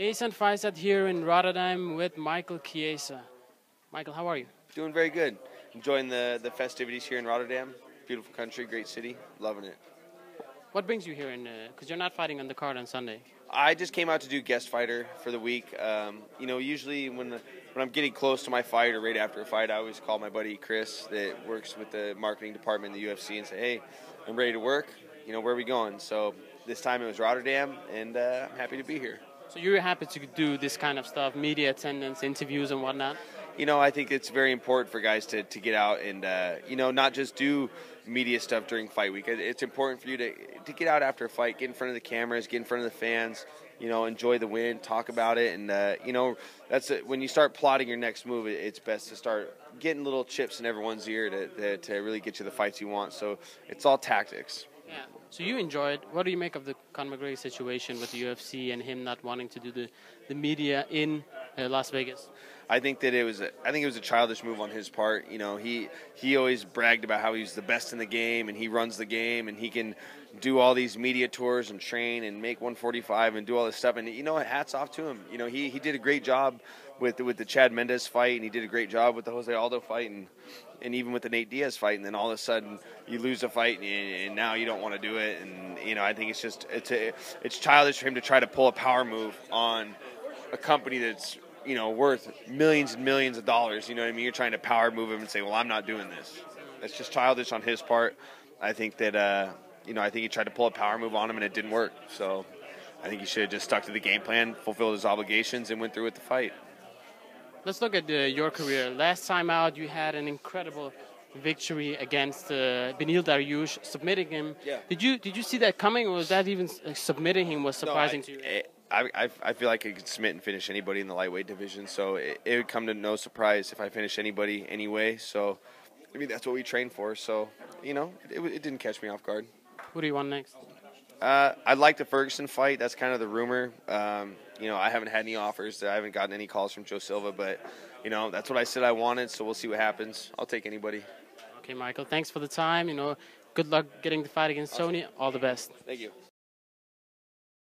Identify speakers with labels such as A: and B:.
A: Asian Fights at here in Rotterdam with Michael Chiesa. Michael, how are you?
B: Doing very good. Enjoying the festivities here in Rotterdam. Beautiful country, great city. Loving it.
A: What brings you here? Because you're not fighting on the card on Sunday.
B: I just came out to do guest fighter for the week. Usually when I'm getting close to my fight or right after a fight, I always call my buddy Chris that works with the marketing department in the UFC and say, hey, I'm ready to work. Where are we going? So this time it was Rotterdam, and I'm happy to be here.
A: So you're happy to do this kind of stuff, media attendance, interviews and whatnot?
B: I think it's very important for guys to get out and, not just do media stuff during fight week. It's important for you to get out after a fight, get in front of the cameras, get in front of the fans, enjoy the win, talk about it. And, that's it. When you start plotting your next move, it's best to start getting little chips in everyone's ear to really get you the fights you want. So it's all tactics.
A: Yeah. So you enjoyed. What do you make of the Conor McGregor situation with the UFC and him not wanting to do the media in Las Vegas?
B: I think it was a childish move on his part. He always bragged about how he's the best in the game and he runs the game and he can do all these media tours and train and make 145 and do all this stuff. And hats off to him. He did a great job with the Chad Mendes fight, and he did a great job with the Jose Aldo fight and even with the Nate Diaz fight. And then all of a sudden you lose a fight and now you don't want to do it. And I think it's childish for him to try to pull a power move on a company that's worth millions and millions of dollars. You know what I mean? You're trying to power move him and say, well, I'm not doing this. That's just childish on his part. I think that, I think he tried to pull a power move on him and it didn't work. So I think he should have just stuck to the game plan, fulfilled his obligations, and went through with the fight.
A: Let's look at your career. Last time out, you had an incredible victory against Beneil Dariush, submitting him.
B: Yeah.
A: Did you see that coming, or was that even submitting him was surprising to you?
B: I feel like I could submit and finish anybody in the lightweight division, so it would come to no surprise if I finish anybody anyway. So, that's what we train for. So, it didn't catch me off guard.
A: Who do you want next?
B: I'd like the Ferguson fight. That's kind of the rumor. I haven't had any offers. I haven't gotten any calls from Joe Silva, but, that's what I said I wanted, so we'll see what happens. I'll take anybody.
A: Okay, Michael, thanks for the time. Good luck getting the fight against Tony. All the best.
B: Thank you.